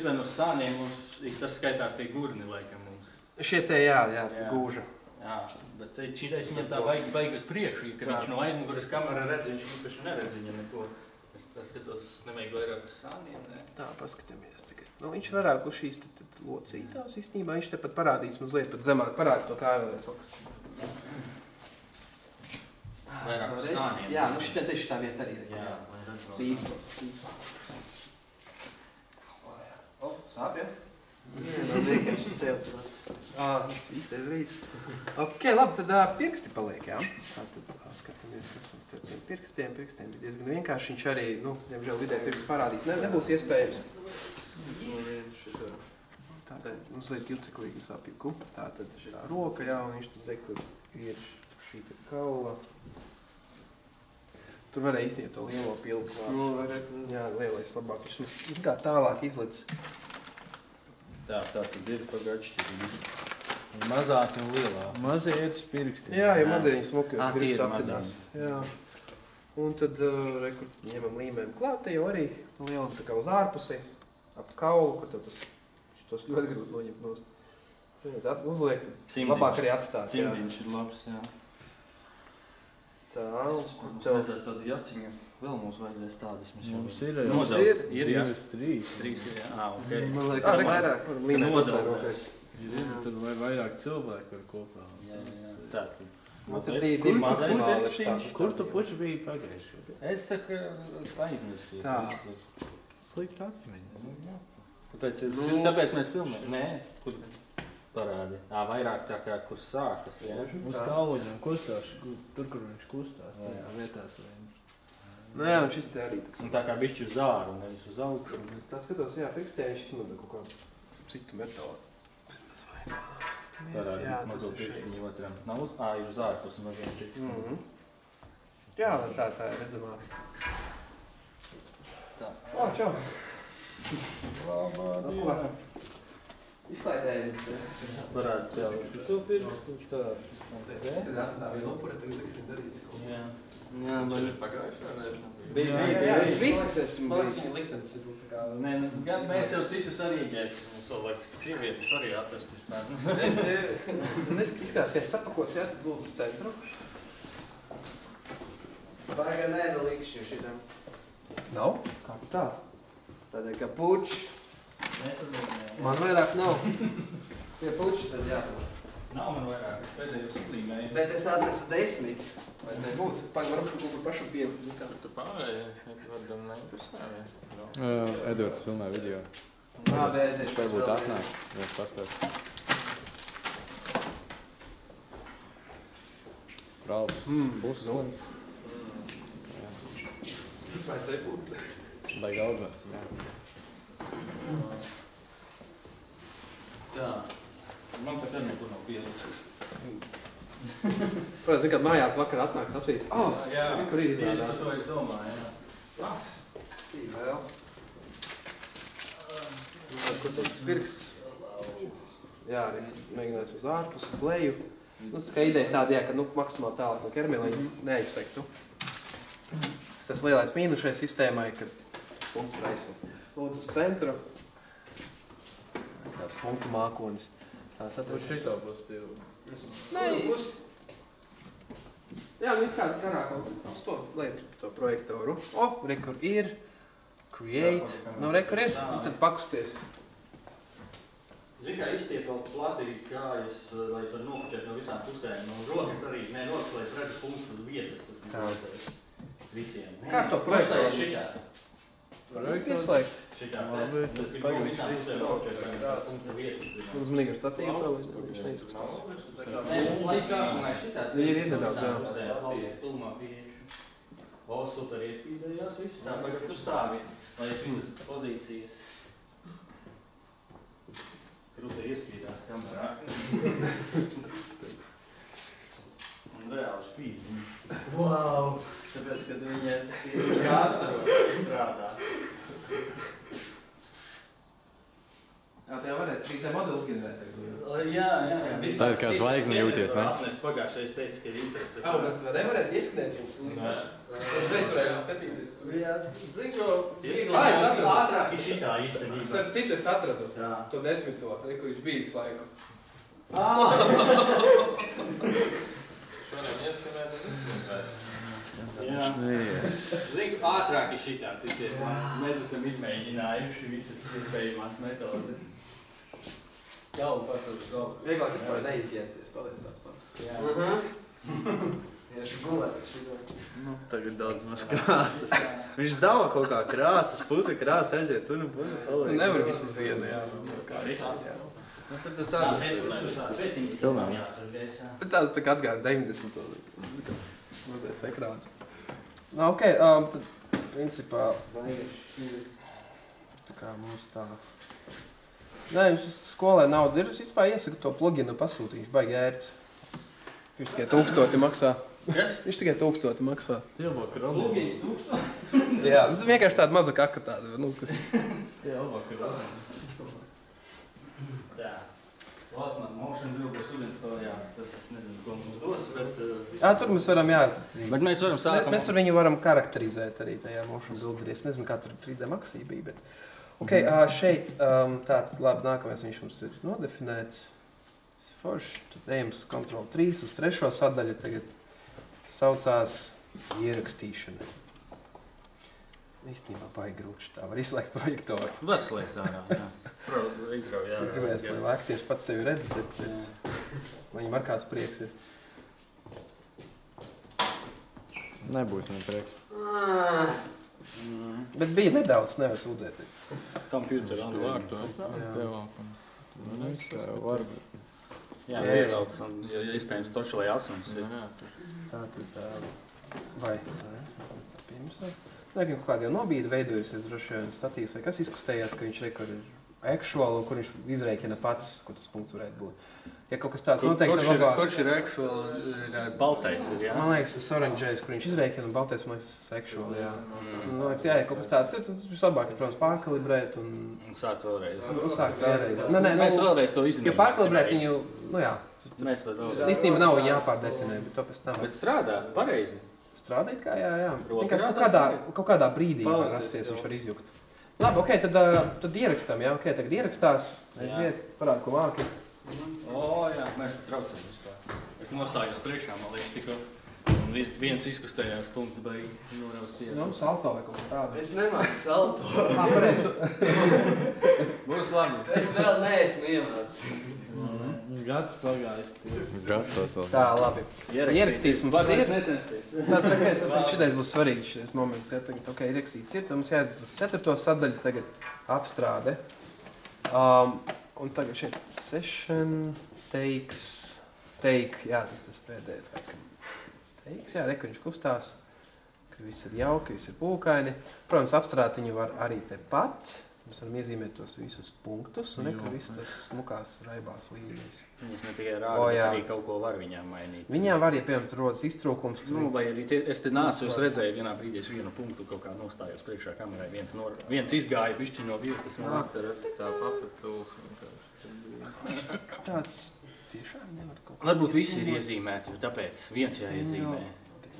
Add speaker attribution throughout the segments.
Speaker 1: šitien uz sāniem tas skaitās tie gurni, laikam mums.
Speaker 2: Šie te, jā, gūža.
Speaker 1: Jā, bet šitais viņam tā baigi uz priekšu, ka viņš no aizmuguras kamera redz, viņš īpaši neredz viņam neko. Es skatos, nevajag vairāk uz sāniem, ne?
Speaker 2: Tā, paskatāmies tagad. Nu, viņš vairāk uz šīs locītās īstenībā, viņš te pat parādīs mazliet pat zemāk, parāda to kāvēlēs fokus.
Speaker 1: Vairāk uz sāniem.
Speaker 2: Jā, nu šitā tieši tā vieta arī ir.
Speaker 1: Jā,
Speaker 2: Cīvslas. O, sāp, ja?
Speaker 3: Jā, man vienkārši celtas.
Speaker 2: Tas īstais rīts. Ok, labi, tad pirksti paliek, jā? Tad skatāmies, kas mums te tiem pirkstiem bija diezgan vienkārši. Viņš arī, diemžēl vidē pirksts parādīt nebūs iespējams. Tātad mazliet juceklīgi sapjuku. Tātad tā roka, jā, un viņš tad rekur ir šī kaula. Tur varēja īstenībā to lielo pilku vārds. Jā, lielais labāk. Viņš kā tālāk izlec.
Speaker 1: Tā tad ir pagaidšķirīgi. Mazāki un lielāki.
Speaker 4: Mazie ir pirksti.
Speaker 2: Jā, ja mazie viņi smuki,
Speaker 1: tie
Speaker 2: pirks
Speaker 1: ir
Speaker 2: aptinās. Jā. Un tad ņemam līmēm klāt, jau arī lielam tā kā uz ārpusi, ap kaulu, kur tad tos ļoti grūti noņemt nost. Uzliek, labāk arī atstāt.
Speaker 1: Cimdiņš ir labs, jā.
Speaker 2: Tā,
Speaker 1: mums vajadzētu tādu jaciņu. Vēl mums vajadzēs tādas.
Speaker 4: Mums ir.
Speaker 1: Ir, jā. 3 ir, jā. Ok.
Speaker 3: Man liekas, vairāk.
Speaker 1: Nodalvēs.
Speaker 4: Tur vai vairāk cilvēku var kopā.
Speaker 1: Jā. Tā.
Speaker 4: Kur tu puši biji pagaiši?
Speaker 1: Es tā kā aizmirsīs.
Speaker 4: Slikti akmeņi.
Speaker 1: Tāpēc mēs filmējam. Nē, kur parādi. Vairāk tā kā, kur sākas.
Speaker 4: Uz kauļiem kustās, tur, kur viņš kustās. Tajā vietās.
Speaker 2: Nu jā, un šis te arī tāds.
Speaker 1: Un tā kā bišķi uz āru, nevis uz augšu.
Speaker 2: Es tā skatos, jā, pirkstē viņš izmanto kaut kādu citu metālu.
Speaker 1: Parādi, mazliet pirkstiņu otram. Nav uz ir uz ārpus mazliet pirkstiņu.
Speaker 2: Jā, tā ir redzamāks.
Speaker 1: Tā.
Speaker 2: Čau!
Speaker 1: Labā diena!
Speaker 2: Izklaidēji.
Speaker 1: Parādi tev. Tu pirkstu tā.
Speaker 2: Tā viena upura, tagad liksim darīt.
Speaker 1: Jā.
Speaker 3: Jā, man ir
Speaker 1: pagājušā reize.
Speaker 2: Jā,
Speaker 3: es visas esmu bijis.
Speaker 2: Viņa liktenis ir tā kā...
Speaker 1: Nē, gan mēs jau citus arī ģētis. Mums vēl vajag sievietes arī atrast vispār.
Speaker 2: Es izskatās, ka es sapakots, jā, tad lūdzu uz centru.
Speaker 3: Baigā nedalikšu šitam.
Speaker 2: Nav? Kā tā?
Speaker 3: Tādēļ, ka puči.
Speaker 2: Man vairāk nav.
Speaker 3: Pie puči tad jā.
Speaker 1: Nav man vairāk, es pēdējos izlīmēju.
Speaker 3: Bet es atnesu 10.
Speaker 2: Vajadzēja būt. Varam kaut kur pašu pienu.
Speaker 1: Tu pārējai, Edvardam neinteresē, vai?
Speaker 5: Edvards filmē video.
Speaker 3: Labi, aiziešu pēc
Speaker 5: Varbūt
Speaker 3: vēl.
Speaker 5: atnāk, ja paspēc. Brauc, pusslims.
Speaker 2: Vajadzēja būt.
Speaker 5: Baigi daudz mēs, jā.
Speaker 1: Tā. Man pat arī nekur nav pieredzes.
Speaker 2: Protams, kad mājās vakarā atnāk apsīst.
Speaker 1: Jā,
Speaker 2: kur ir
Speaker 1: tieši
Speaker 2: izrādās.
Speaker 1: par to es domāju, jā.
Speaker 2: Lās. Vēl. Kur tāds pirksts? Jā, arī mēģinājums uz ārpus, uz leju. Kā ideja tāda, jā, ka maksimāli tālāk no ķermeļa neaizsektu. Tas lielais mīnus šai sistēmai, ka punkts var aizsekt. Lūdzu uz centru. Tāds punktu mākonis.
Speaker 4: Uz šitā pozitīvu.
Speaker 2: Nē, jā, nu ir kāda karā uz to lietu, to projektoru. Rekur ir. Create. Rekur ir. Tad pakusties.
Speaker 1: Zini, kā izstiet vēl platīgi kājas, lai es varu nofočēt no visām pusēm. No rokas arī, rokas, lai es redzu punktu vietas.
Speaker 2: Tā.
Speaker 1: Visiem.
Speaker 2: Kā to projektoru?
Speaker 1: Šitā.
Speaker 2: Pieslēgt.
Speaker 1: Šitā. Es gribu no visām pusēm nofočēt, lai es punktu vietas.
Speaker 2: Uzmanīgi ar statīvu to, viņš neizkustās.
Speaker 1: Lai sākumā šitā.
Speaker 2: Ir nedaudz, jā.
Speaker 1: Pilnā pieeja. Super iespīdējās viss. Tā, tagad tu stāvi, lai es visas pozīcijas. Krūtē iespīdās kamerā. Un reāli spīd.
Speaker 3: Wow!
Speaker 1: Tāpēc, kad viņa atcerot strādā.
Speaker 2: Tev varētu 3D modelis ģenerēt.
Speaker 1: Jā.
Speaker 5: Tā ir kā zvaigzne jūties, ne?
Speaker 1: Atnest pagājušais teica, ka ir interese.
Speaker 2: Bet nevarētu ieskanēt jums? Es reiz varēju skatīties.
Speaker 1: Jā, zinu,
Speaker 2: Es atradu.
Speaker 1: Ātrāk ir šitā īstenībā.
Speaker 2: Starp citu es atradu
Speaker 1: Jā.
Speaker 2: to 10. Kur viņš bija visu laiku.
Speaker 1: Jā. Zinu, ātrāk ir šitā. Mēs esam izmēģinājuši visas iespējamās metodes. Galvu patrūs galvu.
Speaker 2: Vieglāk vispār neizģērbties, paliec tāds pats.
Speaker 1: Jā.
Speaker 3: Tieši gulēt.
Speaker 4: Nu, tagad daudz maz krāsas. Viņš dala kaut kā krāsas, puse krāsas aiziet, un puse paliek.
Speaker 2: Nevar visu uz vienu, jā.
Speaker 4: Nu, tad tas
Speaker 1: Tā,
Speaker 4: arī.
Speaker 1: pēciņas tomēr jātur gaisā.
Speaker 2: Bet tāds tā kā atgāja 90. Mazliet ekrāns. Nu, ok, tad principā tā kā mums tā... Nē, jums skolē nauda ir, es vispār iesaku to pluginu pasūtīt, viņš baigi ērts. Viņš tikai 1000 maksā.
Speaker 1: Kas?
Speaker 2: Viņš tikai 1000 maksā.
Speaker 4: Tilbo kroni.
Speaker 1: Lūgīts 1000?
Speaker 2: Jā, tas vienkārši tāda maza kaka tāda, nu, kas...
Speaker 4: Tilbo kroni.
Speaker 1: Tā. Lāt man motion builders uzinstalējās, tas es nezinu, ko mums dos, bet...
Speaker 2: Tur mēs varam, jā.
Speaker 1: Bet mēs varam sākumā.
Speaker 2: Mēs tur viņu varam karakterizēt arī tajā motion builderī. Es nezinu, kā tur 3D maksī bija, bet... Ok, šeit, tātad labi, nākamais viņš mums ir nodefinēts. Forši, tad ejam uz Ctrl 3, uz 3. sadaļu tagad saucās ierakstīšana. Īstenībā baigi grūti, tā var izslēgt projektoru.
Speaker 1: Var slēgt ārā, jā. Izrauj, jā.
Speaker 2: Gribēs, lai aktieši pats sevi redz, bet viņam ar kāds prieks ir.
Speaker 5: Nebūs neprieks.
Speaker 2: Bet bija nedaudz, nevar sūdzēties.
Speaker 1: Computer on work. Jā, ievelc un, ja iespējams, toči, lai asums ir.
Speaker 2: Tātad, vai pirms tās? Nekam kaut kādi jau nobīdi veidojusies droši vien statīvs, vai kas izkustējās, ka viņš rekord ir actual, un kur viņš izreikina pats, kur tas punkts varētu būt. Ja kaut kas tāds noteikti ir
Speaker 1: Kurš ir actual, baltais ir, jā?
Speaker 2: Man liekas, tas orangeais, kur viņš izreikina, un baltais, man liekas, tas actual, jā. Man liekas, jā, ja kaut kas tāds ir, tad vislabāk ir, protams, pārkalibrēt un...
Speaker 1: Un sākt vēlreiz.
Speaker 2: Un sākt vēlreiz. Nē,
Speaker 1: Mēs vēlreiz to izmēģināsim.
Speaker 2: Jo pārkalibrēt viņu, nu jā.
Speaker 1: Mēs vēl vēlreiz.
Speaker 2: Īstenībā nav viņu jāpārdefinē, bet to pēc tam...
Speaker 1: Bet strādā, pareizi.
Speaker 2: Strādāt kā, jā.
Speaker 1: Roka
Speaker 2: Vienkārši kaut kādā brīdī var rasties, viņš var izjukt. Labi, ok, tad ierakstam, jā, ok, tagad ierakstās, aiziet, parād, ko māki.
Speaker 1: Jā, mēs traucam vispār. Es nostājos priekšā, man liekas, tikko. Un viens izkustējās punktu beigi norausties.
Speaker 2: Nu, salto vai kaut kā tāda.
Speaker 3: Es nemāku salto.
Speaker 2: Pareizi.
Speaker 1: Būs labi.
Speaker 3: Es vēl neesmu iemācīts.
Speaker 4: Gads pagājis.
Speaker 5: Gads vēl.
Speaker 2: Tā, labi. Ierakstīts mums ir.
Speaker 1: necensties.
Speaker 2: Tad šitais būs svarīgs šitais moments, ja tagad, ok, ierakstīts ir, tad mums jāiziet uz 4. sadaļu tagad apstrāde. Un tagad šeit session, take, jā, tas pēdējais, laikam. Teiks, jā, reka viņš kustās, ka viss ir jauki, viss ir pūkaini. Protams, apstrādāt viņu var arī tepat. Mēs varam iezīmēt tos visus punktus un reka viss tas smukās raibās līnijas.
Speaker 1: Viņas ne tikai rāda, bet arī kaut ko var viņām mainīt.
Speaker 2: Viņām var, ja piemēram tur rodas iztrūkums.
Speaker 1: Nu, vai arī es te nācu, es redzēju vienā brīdī, es vienu punktu kaut kā nostājos priekšā kamerai. Viens izgāja bišķi no vietas.
Speaker 5: Tā papatuls.
Speaker 2: Tāds tiešām nevar kaut kā.
Speaker 1: Varbūt visi ir iezīmēti, jo tāpēc viens jāiezīmē.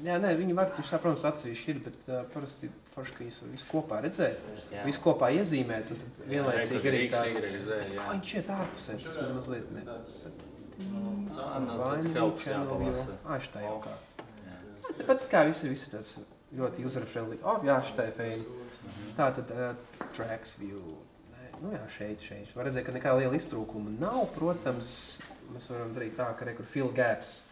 Speaker 2: Jā, nē, viņi var, viņš tā, protams, atsevišķi ir, bet parasti forši, ka viņus var visu kopā redzēt, visu kopā iezīmēt, un tad vienlaicīgi arī tās... Kā viņš iet ārpusē, tas man mazliet ne... Šitā jau kā. Tāpat kā visi tas ļoti user-friendly. Jā, šitā ir feini. Tā tad tracks view. Nu jā, šeit. Var redzēt, ka nekā liela iztrūkuma nav, protams, mēs varam darīt tā, ka rekur fill gaps.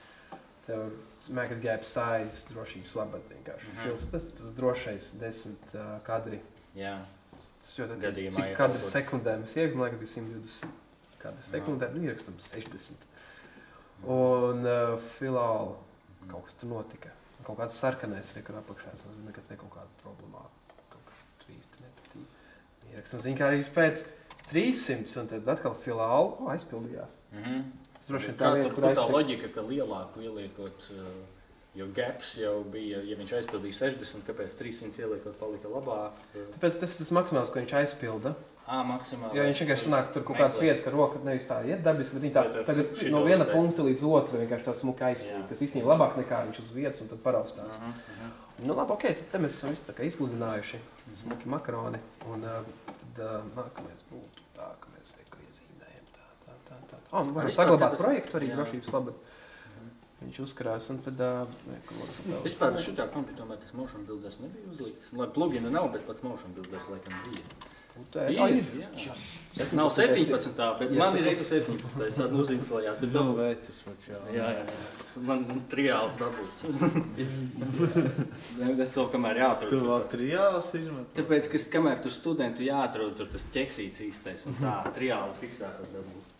Speaker 2: Tev Makas gap size, drošības labad vienkārši. Tas drošais 10 kadri.
Speaker 1: Jā.
Speaker 2: Tas ļoti atkarīgs, cik kadri sekundē mēs ierakam, laikam bija 120 kadri sekundē, nu ierakstam 60. Un filāli kaut kas tur notika. Kaut kāds sarkanais rekur apakšā, es nezinu, nekad ne kaut kāda problēmā. Kaut kas tur īsti nepatīk. Ierakstam ziņā kā arī pēc 300 un tad atkal filāli aizpildījās. Droši tā vieta, kur
Speaker 1: tā loģika, ka lielāku ieliekot, jo gaps jau bija, ja viņš aizpildīja 60, kāpēc 300 ieliekot palika labāk?
Speaker 2: Tāpēc tas ir tas maksimāls, ko viņš aizpilda.
Speaker 1: Maksimāli.
Speaker 2: Jo viņš vienkārši sanāk tur kaut kādas vietas, ka roka nevis tā iet dabiski, bet viņi tā tagad no viena punkta līdz otra vienkārši tā smuka aizsīk, kas īstenībā labāk nekā viņš uz vietas un tad paraustās. Nu labi, ok, tad te mēs esam visu tā kā izsludinājuši. Smuki makaroni. Un tad nākamais būtu tā, ka mēs iezīmējam tā. Nu varam saglabāt projektu arī drošības labad. Viņš uzkarās un tad...
Speaker 1: Vispār šitā kompī tomēr tas motion builders nebija uzlikts. Lai plugina nav, bet pats motion builders laikam bija. Jā. Nav 17, bet man ir 17. Es uzinstalējās.
Speaker 4: Nav veicis mačā.
Speaker 1: Jā. Man triāls dabūts. Es to kamēr jāatrod.
Speaker 4: Tu vēl triāls izmet?
Speaker 1: Tāpēc, ka kamēr tu studentu jāatrod, tur tas ķeksīts īstais un tā triāli fiksētas dabūt.